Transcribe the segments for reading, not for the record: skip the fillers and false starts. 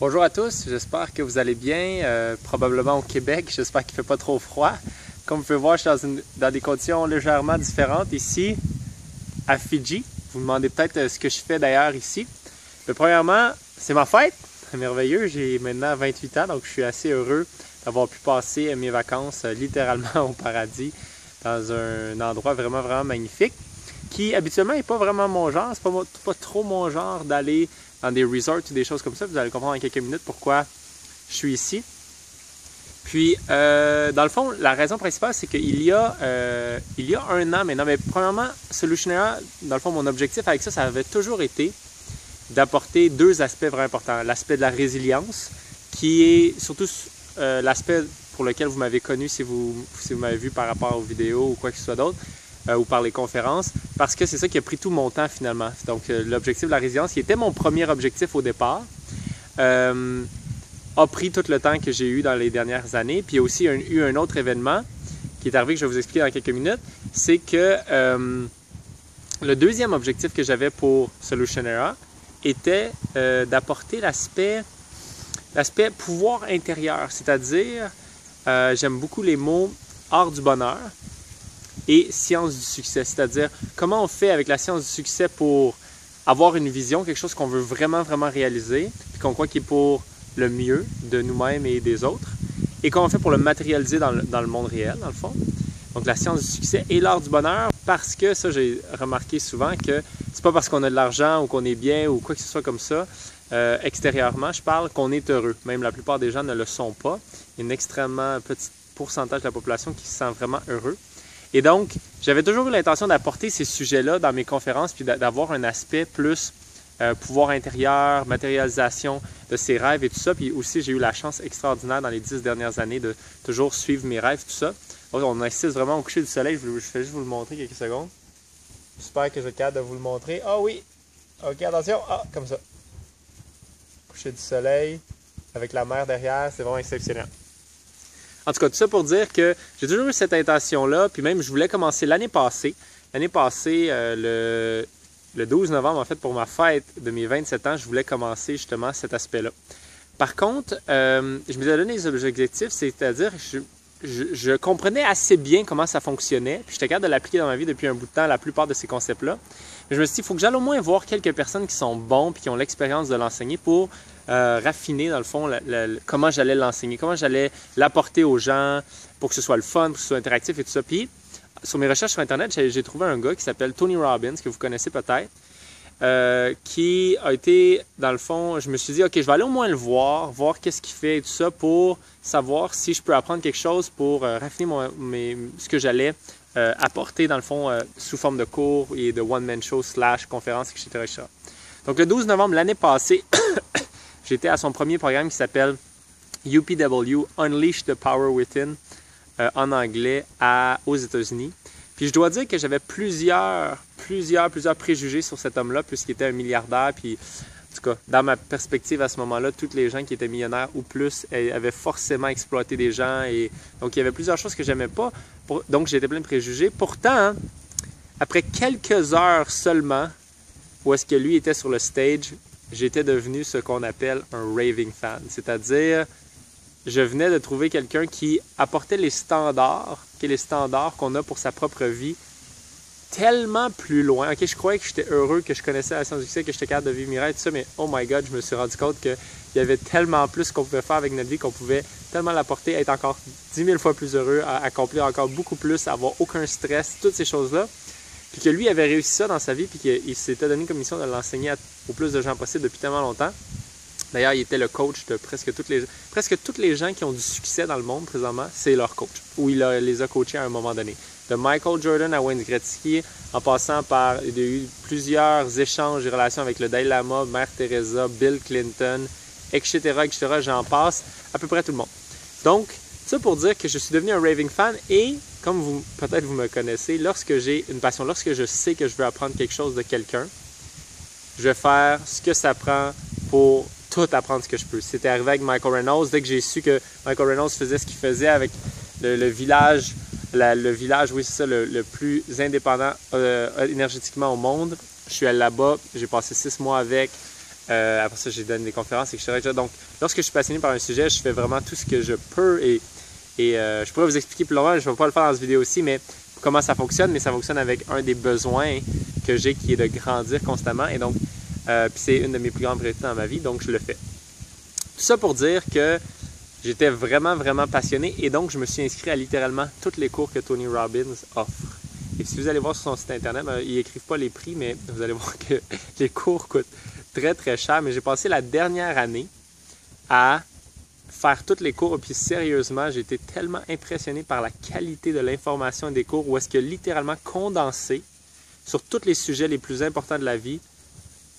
Bonjour à tous, j'espère que vous allez bien, probablement au Québec, j'espère qu'il ne fait pas trop froid. Comme vous pouvez voir, je suis dans des conditions légèrement différentes ici à Fidji. Vous me demandez peut-être ce que je fais d'ailleurs ici. Mais premièrement, c'est ma fête, c'est merveilleux, j'ai maintenant 28 ans, donc je suis assez heureux d'avoir pu passer mes vacances littéralement au paradis, dans un endroit vraiment magnifique, qui habituellement n'est pas vraiment mon genre, c'est pas trop mon genre d'aller dans des resorts ou des choses comme ça. Vous allez comprendre en quelques minutes pourquoi je suis ici. Puis, dans le fond, la raison principale, c'est qu'il y a un an maintenant, mais premièrement, Solutionera, dans le fond, mon objectif avec ça avait toujours été d'apporter deux aspects vraiment importants. L'aspect de la résilience, qui est surtout l'aspect pour lequel vous m'avez connu si vous m'avez vu par rapport aux vidéos ou quoi que ce soit d'autre, ou par les conférences, parce que c'est ça qui a pris tout mon temps finalement. Donc l'objectif de la résilience, qui était mon premier objectif au départ, a pris tout le temps que j'ai eu dans les dernières années. Puis il y a aussi eu un autre événement qui est arrivé, que je vais vous expliquer dans quelques minutes, c'est que le deuxième objectif que j'avais pour Solutionera était d'apporter l'aspect pouvoir intérieur, c'est-à-dire, j'aime beaucoup les mots art du bonheur et science du succès, c'est-à-dire comment on fait avec la science du succès pour avoir une vision, quelque chose qu'on veut vraiment réaliser, puis qu'on croit qu'il est pour le mieux de nous-mêmes et des autres, et comment on fait pour le matérialiser dans le monde réel, dans le fond. Donc la science du succès et l'art du bonheur, parce que ça, j'ai remarqué souvent que c'est pas parce qu'on a de l'argent ou qu'on est bien ou quoi que ce soit comme ça, extérieurement, je parle qu'on est heureux. Même la plupart des gens ne le sont pas. Il y a un extrêmement petit pourcentage de la population qui se sent vraiment heureux. Et donc, j'avais toujours eu l'intention d'apporter ces sujets-là dans mes conférences, puis d'avoir un aspect plus pouvoir intérieur, matérialisation de ses rêves et tout ça. Puis aussi, j'ai eu la chance extraordinaire dans les 10 dernières années de toujours suivre mes rêves, tout ça. On assiste vraiment au coucher du soleil. Je vais juste vous le montrer quelques secondes. J'espère que je vais être capable de vous le montrer. Ah oui! Ok, attention. Ah, comme ça. Coucher du soleil avec la mer derrière, c'est vraiment exceptionnel. En tout cas, tout ça pour dire que j'ai toujours eu cette intention-là, puis même je voulais commencer l'année passée. L'année passée, le 12 novembre, en fait, pour ma fête de mes 27 ans, je voulais commencer justement cet aspect-là. Par contre, je me suis donné des objectifs, c'est-à-dire je comprenais assez bien comment ça fonctionnait, puis j'étais capable de l'appliquer dans ma vie depuis un bout de temps, la plupart de ces concepts-là. Mais je me suis dit, il faut que j'aille au moins voir quelques personnes qui sont bons puis qui ont l'expérience de l'enseigner pour raffiner, dans le fond, comment j'allais l'enseigner, comment j'allais l'apporter aux gens pour que ce soit le fun, pour que ce soit interactif et tout ça. Puis, sur mes recherches sur Internet, j'ai trouvé un gars qui s'appelle Tony Robbins, que vous connaissez peut-être, qui a été, dans le fond, je me suis dit, OK, je vais aller au moins le voir qu'est-ce qu'il fait et tout ça pour savoir si je peux apprendre quelque chose pour raffiner ce que j'allais apporter, dans le fond, sous forme de cours et de one-man show / conférence, etc. Donc, le 12 novembre l'année passée, j'étais à son premier programme qui s'appelle UPW, Unleash the Power Within, en anglais, aux États-Unis. Puis je dois dire que j'avais plusieurs préjugés sur cet homme-là, puisqu'il était un milliardaire. Puis, en tout cas, dans ma perspective à ce moment-là, tous les gens qui étaient millionnaires ou plus avaient forcément exploité des gens. Et donc, il y avait plusieurs choses que j'aimais pas. Donc, j'étais plein de préjugés. Pourtant, après quelques heures seulement, où est-ce que lui était sur le stage, j'étais devenu ce qu'on appelle un raving fan. C'est-à-dire, je venais de trouver quelqu'un qui apportait les standards qu'on a pour sa propre vie tellement plus loin. Ok, je croyais que j'étais heureux, que je connaissais la science du succès, que j'étais capable de vivre mes rêves, tout ça, mais oh my God, je me suis rendu compte qu'il y avait tellement plus qu'on pouvait faire avec notre vie, qu'on pouvait tellement l'apporter, être encore 10 000 fois plus heureux, accomplir encore beaucoup plus, avoir aucun stress, toutes ces choses-là. Puis que lui avait réussi ça dans sa vie, puis qu'il s'était donné comme mission de l'enseigner au plus de gens possible depuis tellement longtemps. D'ailleurs, il était le coach de presque tous les gens qui ont du succès dans le monde présentement, c'est leur coach, ou il les a coachés à un moment donné. De Michael Jordan à Wayne Gretzky, en passant par, il y a eu plusieurs échanges et relations avec le Dalai Lama, Mère Teresa, Bill Clinton, etc., j'en passe, à peu près tout le monde. Donc, ça pour dire que je suis devenu un raving fan et, comme peut-être vous me connaissez, lorsque j'ai une passion, lorsque je sais que je veux apprendre quelque chose de quelqu'un, je vais faire ce que ça prend pour tout apprendre ce que je peux. C'était arrivé avec Michael Reynolds. Dès que j'ai su que Michael Reynolds faisait ce qu'il faisait avec le village, oui, c'est ça, le plus indépendant énergétiquement au monde, je suis allé là-bas, j'ai passé 6 mois avec. Après ça, j'ai donné des conférences, etc. Donc, lorsque je suis passionné par un sujet, je fais vraiment tout ce que je peux et je pourrais vous expliquer plus longtemps, je ne vais pas le faire dans cette vidéo aussi, mais comment ça fonctionne, mais ça fonctionne avec un des besoins que j'ai qui est de grandir constamment et donc, puis c'est une de mes plus grandes priorités dans ma vie, donc je le fais. Tout ça pour dire que j'étais vraiment, vraiment passionné et donc je me suis inscrit à littéralement tous les cours que Tony Robbins offre. Et si vous allez voir sur son site internet, ils n'écrivent pas les prix, mais vous allez voir que les cours coûtent très, très cher. Mais j'ai passé la dernière année à faire tous les cours. Et puis sérieusement, j'ai été tellement impressionné par la qualité de l'information des cours où est-ce que littéralement condensé sur tous les sujets les plus importants de la vie,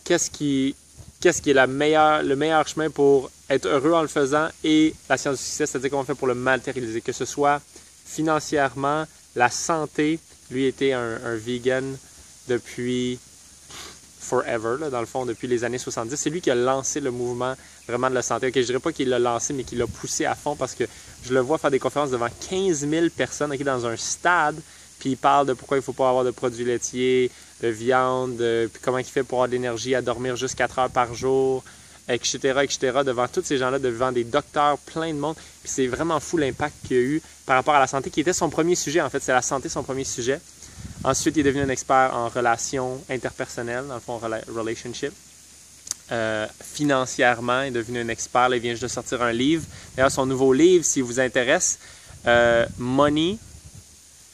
qu'est-ce qui est le meilleur chemin pour être heureux en le faisant et la science du succès, c'est-à-dire comment on fait pour le matérialiser, que ce soit financièrement, la santé. Lui était un vegan depuis forever, là, dans le fond, depuis les années 70. C'est lui qui a lancé le mouvement vraiment de la santé. Okay, je ne dirais pas qu'il l'a lancé, mais qu'il l'a poussé à fond parce que je le vois faire des conférences devant 15 000 personnes dans un stade, puis il parle de pourquoi il ne faut pas avoir de produits laitiers, de viande, puis comment il fait pour avoir de l'énergie à dormir juste 4 heures par jour, etc., devant tous ces gens-là, devant des docteurs, plein de monde. Puis c'est vraiment fou l'impact qu'il y a eu par rapport à la santé, qui était son premier sujet, en fait. C'est la santé, son premier sujet. Ensuite, il est devenu un expert en relations interpersonnelles, dans le fond, relationship. Financièrement, il est devenu un expert. Là, il vient juste de sortir un livre. D'ailleurs, son nouveau livre, s'il vous intéresse, Money,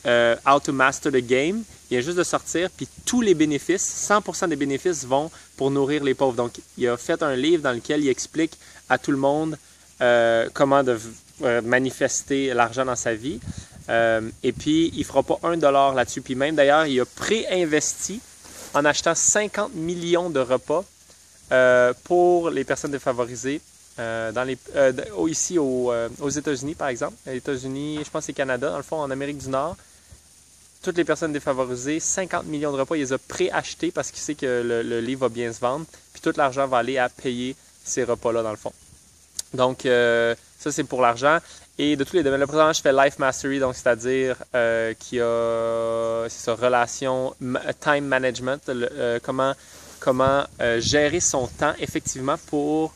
How to Master the Game, il vient juste de sortir, puis tous les bénéfices, 100% des bénéfices vont pour nourrir les pauvres. Donc, il a fait un livre dans lequel il explique à tout le monde comment manifester l'argent dans sa vie. Et puis, il ne fera pas $1 là-dessus. Puis même, d'ailleurs, il a préinvesti en achetant 50 millions de repas pour les personnes défavorisées ici aux États-Unis, par exemple. Les États-Unis, je pense que c'est Canada, dans le fond, en Amérique du Nord. Toutes les personnes défavorisées, 50 millions de repas, il les a préachetés parce qu'il sait que le livre va bien se vendre. Puis tout l'argent va aller à payer ces repas-là, dans le fond. Donc, ça, c'est pour l'argent. Et de tous les domaines, là, présentement, je fais Life Mastery, donc c'est-à-dire qui a relation, time management, comment gérer son temps effectivement pour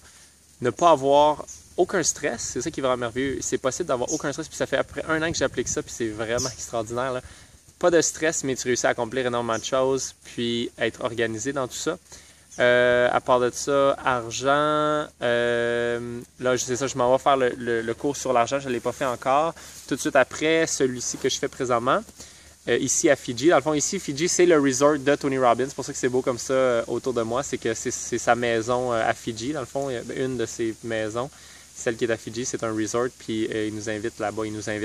ne pas avoir aucun stress. C'est ça qui est vraiment merveilleux. C'est possible d'avoir aucun stress, puis ça fait après 1 an que j'applique ça, puis c'est vraiment extraordinaire, là. Pas de stress, mais tu réussis à accomplir énormément de choses, puis être organisé dans tout ça. À part de ça, argent, là, c'est ça, je m'en vais faire le cours sur l'argent, je ne l'ai pas fait encore. Tout de suite après, celui-ci que je fais présentement, ici à Fidji. Dans le fond, ici, Fidji, c'est le resort de Tony Robbins. C'est pour ça que c'est beau comme ça autour de moi, c'est que c'est sa maison à Fidji. Dans le fond, il y a une de ses maisons. Celle qui est à Fidji, c'est un resort, puis il nous invite là-bas,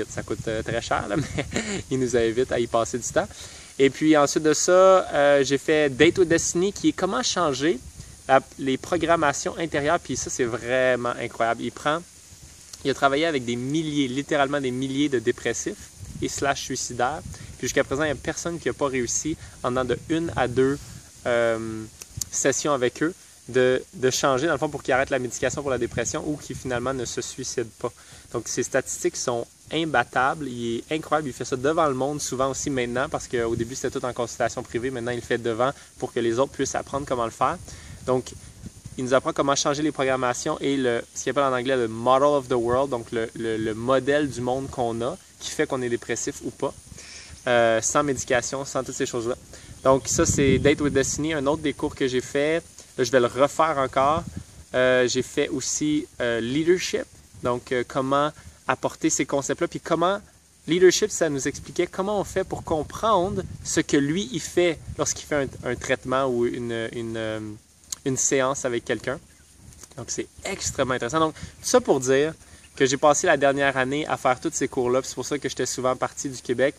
ça coûte très cher, là, mais il nous invite à y passer du temps. Et puis ensuite de ça, j'ai fait Date with Destiny, qui est comment changer les programmations intérieures, puis ça, c'est vraiment incroyable. Il a travaillé avec littéralement des milliers de dépressifs et /suicidaires, puis jusqu'à présent, il n'y a personne qui n'a pas réussi, en dedans de 1 à 2 sessions avec eux, de changer, dans le fond, pour qu'ils arrêtent la médication pour la dépression ou qu'ils finalement ne se suicident pas. Donc, ces statistiques sont imbattables. Il est incroyable. Il fait ça devant le monde, souvent aussi maintenant, parce qu'au début, c'était tout en consultation privée. Maintenant, il le fait devant pour que les autres puissent apprendre comment le faire. Donc, il nous apprend comment changer les programmations et ce qu'il appelle en anglais le model of the world, donc le modèle du monde qu'on a, qui fait qu'on est dépressif ou pas, sans médication, sans toutes ces choses-là. Donc, ça, c'est Date with Destiny, un autre des cours que j'ai fait. Là, je vais le refaire encore. J'ai fait aussi Leadership, donc comment apporter ces concepts-là. Puis Leadership, ça nous expliquait comment on fait pour comprendre ce que lui, il fait lorsqu'il fait un traitement ou une séance avec quelqu'un. Donc, c'est extrêmement intéressant. Donc, tout ça pour dire que j'ai passé la dernière année à faire tous ces cours-là. C'est pour ça que j'étais souvent parti du Québec.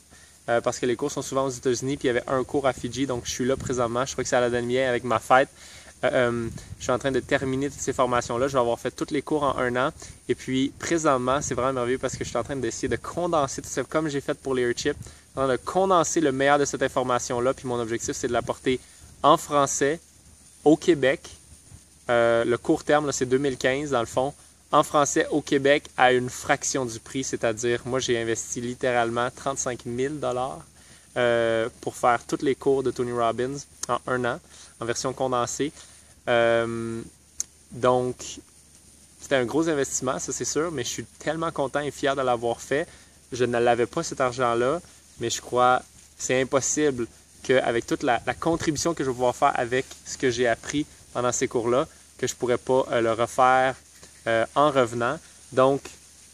Parce que les cours sont souvent aux États-Unis, puis il y avait un cours à Fidji, donc je suis là présentement. Je crois que ça a donné bien avec ma fête. Je suis en train de terminer toutes ces formations-là. Je vais avoir fait tous les cours en 1 an. Et puis, présentement, c'est vraiment merveilleux parce que je suis en train d'essayer de condenser tout ça, comme j'ai fait pour Leadership, de condenser le meilleur de cette information-là. Puis mon objectif, c'est de l'apporter en français, au Québec. Le court terme, c'est 2015, dans le fond. En français, au Québec, à une fraction du prix, c'est-à-dire, moi, j'ai investi littéralement 35 000 $ pour faire tous les cours de Tony Robbins en 1 an, en version condensée. Donc, c'était un gros investissement, ça c'est sûr, mais je suis tellement content et fier de l'avoir fait. Je ne l'avais pas cet argent-là, mais je crois que c'est impossible qu'avec toute la contribution que je vais pouvoir faire avec ce que j'ai appris pendant ces cours-là, que je ne pourrais pas le refaire en revenant. Donc,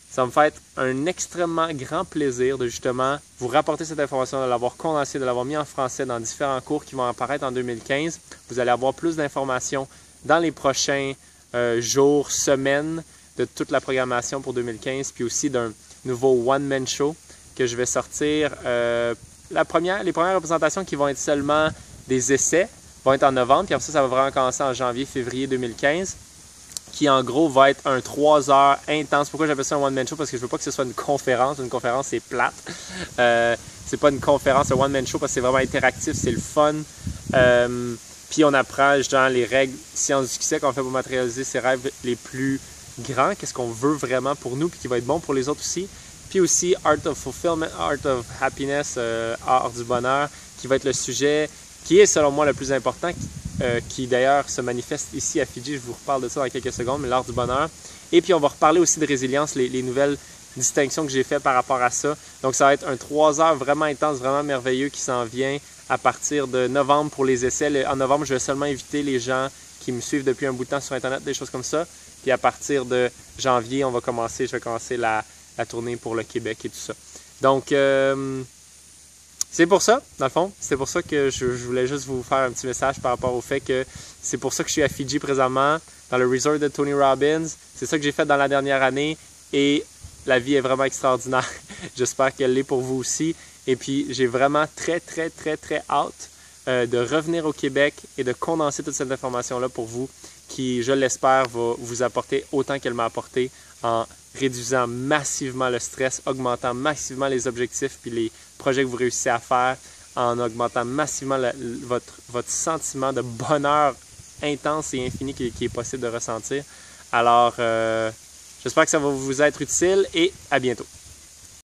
ça me fait un extrêmement grand plaisir de justement vous rapporter cette information, de l'avoir condensée, de l'avoir mis en français dans différents cours qui vont apparaître en 2015. Vous allez avoir plus d'informations dans les prochains jours, semaines de toute la programmation pour 2015, puis aussi d'un nouveau one-man show que je vais sortir. Les premières représentations qui vont être seulement des essais vont être en novembre, puis après ça va vraiment commencer en janvier, février 2015. Qui en gros va être un 3 heures intense. Pourquoi j'appelle ça un one-man show? Parce que je veux pas que ce soit une conférence. Une conférence, c'est plate. C'est pas une conférence, un one-man show, parce que c'est vraiment interactif, c'est le fun. Puis on apprend genre les règles sciences du succès qu'on fait pour matérialiser ses rêves les plus grands. Qu'est-ce qu'on veut vraiment pour nous, puis qui va être bon pour les autres aussi. Puis aussi Art of Fulfillment, Art of Happiness, Art du bonheur, qui va être le sujet qui est selon moi le plus important, qui d'ailleurs se manifeste ici à Fidji. Je vous reparle de ça dans quelques secondes, mais l'art du bonheur. Et puis on va reparler aussi de résilience, les nouvelles distinctions que j'ai faites par rapport à ça. Donc ça va être un 3 heures vraiment intense, vraiment merveilleux qui s'en vient à partir de novembre pour les essais. En novembre, je vais seulement inviter les gens qui me suivent depuis un bout de temps sur Internet, des choses comme ça. Puis à partir de janvier, je vais commencer la tournée pour le Québec et tout ça. Donc, c'est pour ça, dans le fond, c'est pour ça que je voulais juste vous faire un petit message par rapport au fait que c'est pour ça que je suis à Fidji présentement, dans le resort de Tony Robbins. C'est ça que j'ai fait dans la dernière année et la vie est vraiment extraordinaire. J'espère qu'elle l'est pour vous aussi. Et puis, j'ai vraiment très hâte de revenir au Québec et de condenser toute cette information-là pour vous qui, je l'espère, va vous apporter autant qu'elle m'a apporté en réduisant massivement le stress, augmentant massivement les objectifs puis les projets que vous réussissez à faire, en augmentant massivement votre sentiment de bonheur intense et infini qui est possible de ressentir. Alors, j'espère que ça va vous être utile et à bientôt.